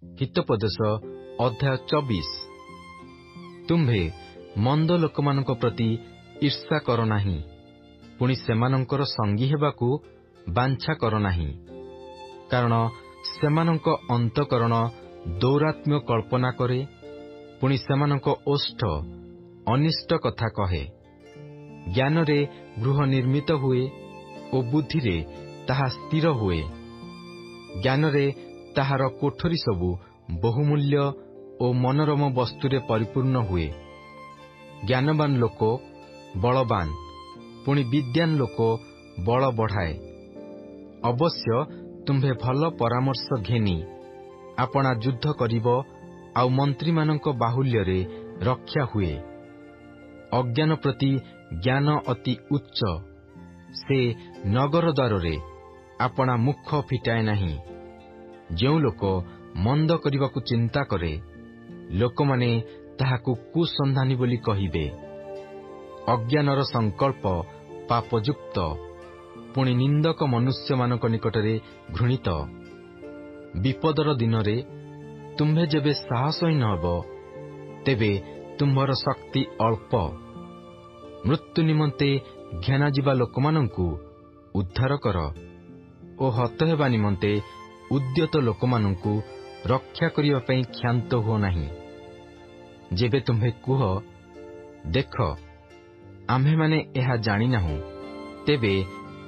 ହିତୋପଦେଶ ଅଧ୍ୟାୟ 24। ତୁମ୍ଭେ ମନ୍ଦ ଲୋକମାନଙ୍କ ପ୍ରତି ଈର୍ଷା କର ନାହିଁ, ପୁଣି ସେମାନଙ୍କର ସଙ୍ଗୀ ହେବାକୁ ବାଞ୍ଛା କର ନାହିଁ। କାରଣ ସେମାନଙ୍କ ଅନ୍ତଃକରଣ ଦୌରାତ୍ମ୍ୟ କଳ୍ପନା କରେ, ପୁଣି ସେମାନଙ୍କ ଓଷ୍ଠ ଅନିଷ୍ଟ କଥା କହେ। ଜ୍ଞାନରେ ଗୃହ ନିର୍ମିତ ହୁଏ ଓ ବୁଦ୍ଧିରେ ତାହା ସ୍ଥିର ହୁଏ। ଜ୍ଞାନରେ ତାହାର କୋଠରୀ ସବୁ ବହୁମୂଲ୍ୟ ଓ ମନୋରମ ବସ୍ତୁରେ ପରିପୂର୍ଣ୍ଣ ହୁଏ। ଜ୍ଞାନବାନ ଲୋକ ବଳବାନ, ପୁଣି ବିଦ୍ୱାନ ଲୋକ ବଳ ବଢ଼ାଏ। ଅବଶ୍ୟ ତୁମ୍ଭେ ଭଲ ପରାମର୍ଶ ଘେନି ଆପଣା ଯୁଦ୍ଧ କରିବ, ଆଉ ମନ୍ତ୍ରୀମାନଙ୍କ ବାହୁଲ୍ୟରେ ରକ୍ଷା ହୁଏ। ଅଜ୍ଞାନ ପ୍ରତି ଜ୍ଞାନ ଅତି ଉଚ୍ଚ, ସେ ନଗର ଦ୍ୱାରରେ ଆପଣା ମୁଖ ଫିଟାଏ ନାହିଁ। ଯେଉଁ ଲୋକ ମନ୍ଦ କରିବାକୁ ଚିନ୍ତା କରେ, ଲୋକମାନେ ତାହାକୁ କୁସନ୍ଧାନୀ ବୋଲି କହିବେ। ଅଜ୍ଞାନର ସଂକଳ୍ପ ପାପଯୁକ୍ତ, ପୁଣି ନିନ୍ଦକ ମନୁଷ୍ୟମାନଙ୍କ ନିକଟରେ ଘୃଣିତ। ବିପଦର ଦିନରେ ତୁମ୍ଭେ ଯେବେ ସାହସହୀନ ହେବ, ତେବେ ତୁମ୍ଭର ଶକ୍ତି ଅଳ୍ପ। ମୃତ୍ୟୁ ନିମନ୍ତେ ଘେନାଯିବା ଲୋକମାନଙ୍କୁ ଉଦ୍ଧାର କର ଓ ହତ ହେବା ନିମନ୍ତେ ଉଦ୍ୟତ ଲୋକମାନଙ୍କୁ ରକ୍ଷା କରିବା ପାଇଁ କ୍ଷାନ୍ତ ହୁଅ ନାହିଁ। ଯେବେ ତୁମ୍ଭେ କୁହ, ଦେଖ, ଆମ୍ଭେମାନେ ଏହା ଜାଣିନାହୁଁ, ତେବେ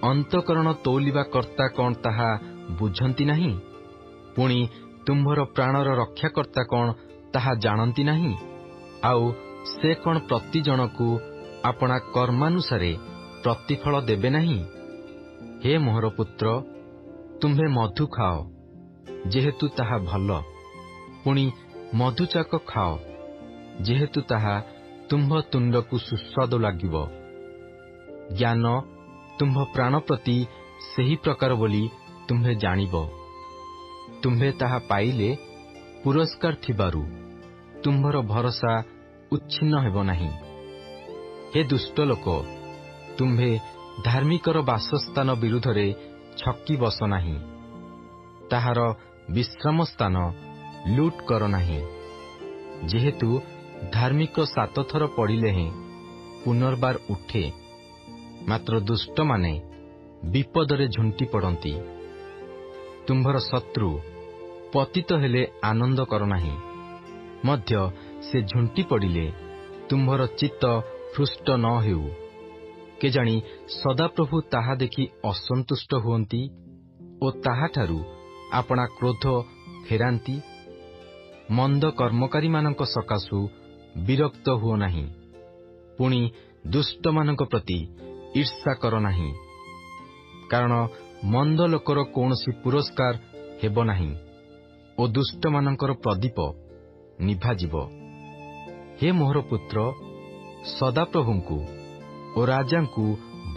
ଅନ୍ତଃକରଣ ତୋଲିବା କର୍ତ୍ତା କ'ଣ ତାହା ବୁଝନ୍ତି ନାହିଁ? ପୁଣି ତୁମ୍ଭର ପ୍ରାଣର ରକ୍ଷାକର୍ତ୍ତା କ'ଣ ତାହା ଜାଣନ୍ତି ନାହିଁ? ଆଉ ସେ କ'ଣ ପ୍ରତି ଜଣକୁ ଆପଣା କର୍ମାନୁସାରେ ପ୍ରତିଫଳ ଦେବେ ନାହିଁ? ହେ ମୋହର ପୁତ୍ର, ତୁମ୍ଭେ ମଧୁ ଖାଅ, ଯେହେତୁ ତାହା ଭଲ, ପୁଣି ମଧୁଚାକ ଖାଅ, ଯେହେତୁ ତାହା ତୁମ୍ଭ ତୁଣ୍ଡକୁ ସୁସ୍ୱାଦୁ ଲାଗିବ। ଜ୍ଞାନ ତୁମ୍ଭ ପ୍ରାଣ ପ୍ରତି ସେହି ପ୍ରକାର ବୋଲି ତୁମ୍ଭେ ଜାଣିବ। ତୁମ୍ଭେ ତାହା ପାଇଲେ ପୁରସ୍କାର ଥିବାରୁ ତୁମ୍ଭର ଭରସା ଉଚ୍ଛିନ୍ନ ହେବ ନାହିଁ। ହେ ଦୁଷ୍ଟ ଲୋକ, ତୁମ୍ଭେ ଧାର୍ମିକର ବାସସ୍ଥାନ ବିରୁଦ୍ଧରେ ଛକି ବସ ନାହିଁ। ତାହାର ବିଶ୍ରାମ ସ୍ଥାନ ଲୁଟ୍ କର ନାହିଁ। ଯେହେତୁ ଧାର୍ମିକ 7 ଥର ପଡ଼ିଲେ ହେଁ ପୁନର୍ବାର ଉଠେ, ମାତ୍ର ଦୁଷ୍ଟମାନେ ବିପଦରେ ଝୁଣ୍ଟି ପଡ଼ନ୍ତି। ତୁମ୍ଭର ଶତ୍ରୁ ପତିତ ହେଲେ ଆନନ୍ଦ କର ନାହିଁ, ମଧ୍ୟ ସେ ଝୁଣ୍ଟି ପଡ଼ିଲେ ତୁମ୍ଭର ଚିତ୍ତ ହୃଷ୍ଟ ନ ହେଉ। କେଜାଣି ସଦାପ୍ରଭୁ ତାହା ଦେଖି ଅସନ୍ତୁଷ୍ଟ ହୁଅନ୍ତି ଓ ତାହାଠାରୁ ଆପଣା କ୍ରୋଧ ଫେରାନ୍ତି। ମନ୍ଦ କର୍ମକାରୀମାନଙ୍କ ସକାଶୁ ବିରକ୍ତ ହୁଅ ନାହିଁ, ପୁଣି ଦୁଷ୍ଟମାନଙ୍କ ପ୍ରତି ଈର୍ଷା କର ନାହିଁ। କାରଣ ମନ୍ଦ ଲୋକର କୌଣସି ପୁରସ୍କାର ହେବ ନାହିଁ ଓ ଦୁଷ୍ଟମାନଙ୍କର ପ୍ରଦୀପ ନିଭାଯିବ। ହେ ମୋହର ପୁତ୍ର, ସଦାପ୍ରଭୁଙ୍କୁ ଓ ରାଜାଙ୍କୁ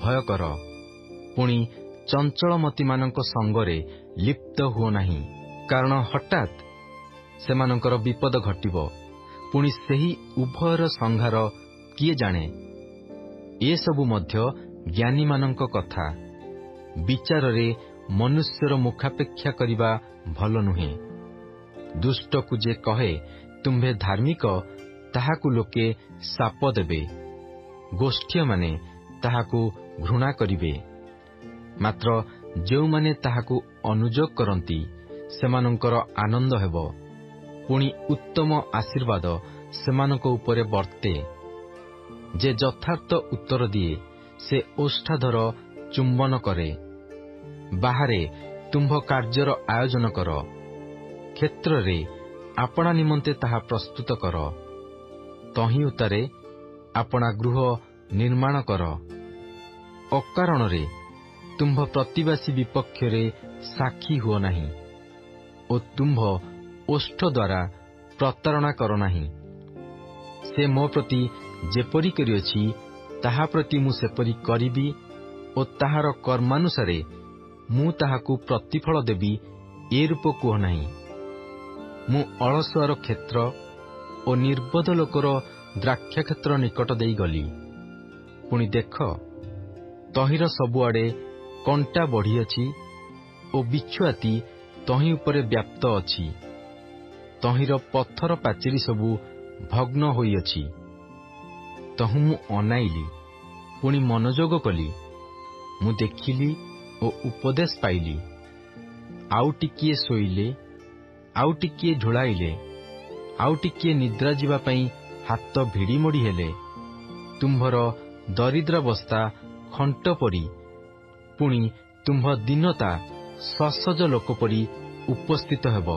ଭୟ କର, ପୁଣି ଚଞ୍ଚଳମତିମାନଙ୍କ ସଙ୍ଗରେ ଲିପ୍ତ ହୁଅ ନାହିଁ। କାରଣ ହଠାତ୍ ସେମାନଙ୍କର ବିପଦ ଘଟିବ, ପୁଣି ସେହି ଉଭୟର ସଂହାର କିଏ ଜାଣେ? ଏସବୁ ମଧ୍ୟ ଜ୍ଞାନୀମାନଙ୍କ କଥା। ବିଚାରରେ ମନୁଷ୍ୟର ମୁଖାପେକ୍ଷା କରିବା ଭଲ ନୁହେଁ। ଦୁଷ୍ଟକୁ ଯେ କହେ, ତୁମ୍ଭେ ଧାର୍ମିକ, ତାହାକୁ ଲୋକେ ଶାପ ଦେବେ। ଗୋଷ୍ଠୀୟମାନେ ତାହାକୁ ଘୃଣା କରିବେ। ମାତ୍ର ଯେଉଁମାନେ ତାହାକୁ ଅନୁଯୋଗ କରନ୍ତି, ସେମାନଙ୍କର ଆନନ୍ଦ ହେବ, ପୁଣି ଉତ୍ତମ ଆଶୀର୍ବାଦ ସେମାନଙ୍କ ଉପରେ ବର୍ତ୍ତେ। ଯେ ଯଥାର୍ଥ ଉତ୍ତର ଦିଏ, ସେ ଓଷ୍ଠାଧର ଚୁମ୍ବନ କରେ। ବାହାରେ ତୁମ୍ଭ କାର୍ଯ୍ୟର ଆୟୋଜନ କର, କ୍ଷେତ୍ରରେ ଆପଣା ନିମନ୍ତେ ତାହା ପ୍ରସ୍ତୁତ କର। ତହିଁଉତାରେ ଆପଣା ଗୃହ ନିର୍ମାଣ କର। ଅକାରଣରେ ତୁମ୍ଭ ପ୍ରତିବାସୀ ବିପକ୍ଷରେ ସାକ୍ଷୀ ହୁଅ ନାହିଁ ଓ ତୁମ୍ଭ ଓଷ୍ଠ ଦ୍ୱାରା ପ୍ରତାରଣା କର ନାହିଁ। ସେ ମୋ ପ୍ରତି ଯେପରି କରିଅଛି, ତାହା ପ୍ରତି ମୁଁ ସେପରି କରିବି ଓ ତାହାର କର୍ମାନୁସାରେ ମୁଁ ତାହାକୁ ପ୍ରତିଫଳ ଦେବି, ଏ ରୂପ କୁହ ନାହିଁ। ମୁଁ ଅଳସୁଆର କ୍ଷେତ୍ର ଓ ନିର୍ବୋଧ ଲୋକର ଦ୍ରାକ୍ଷାକ୍ଷେତ୍ର ନିକଟ ଦେଇ ଗଲି। ପୁଣି ଦେଖ, ତହିଁର ସବୁଆଡ଼େ କଣ୍ଟା ବଢ଼ିଅଛି ଓ ବିଛୁଆତି ତହିଁ ଉପରେ ବ୍ୟାପ୍ତ ଅଛି। ତହିଁର ପଥର ପାଚେରୀ ସବୁ ଭଗ୍ନ ହୋଇଅଛି। ତହୁଁ ମୁଁ ଅନାଇଲି, ପୁଣି ମନୋଯୋଗ କଲି। ମୁଁ ଦେଖିଲି ଓ ଉପଦେଶ ପାଇଲି। ଆଉ ଟିକିଏ ଶୋଇଲେ, ଆଉ ଟିକିଏ ଢୋଳାଇଲେ, ଆଉ ଟିକିଏ ନିଦ୍ରା ଯିବା ପାଇଁ ହାତ ଭିଡ଼ି ମୋଡ଼ି ହେଲେ। ତୁମ୍ଭର ଦରିଦ୍ରାବସ୍ଥା ଖଣ୍ଟ ପରି, ପୁଣି ତୁମ୍ଭ ଦୀନତା ସସଜ ଲୋକ ପରି ଉପସ୍ଥିତ ହେବ।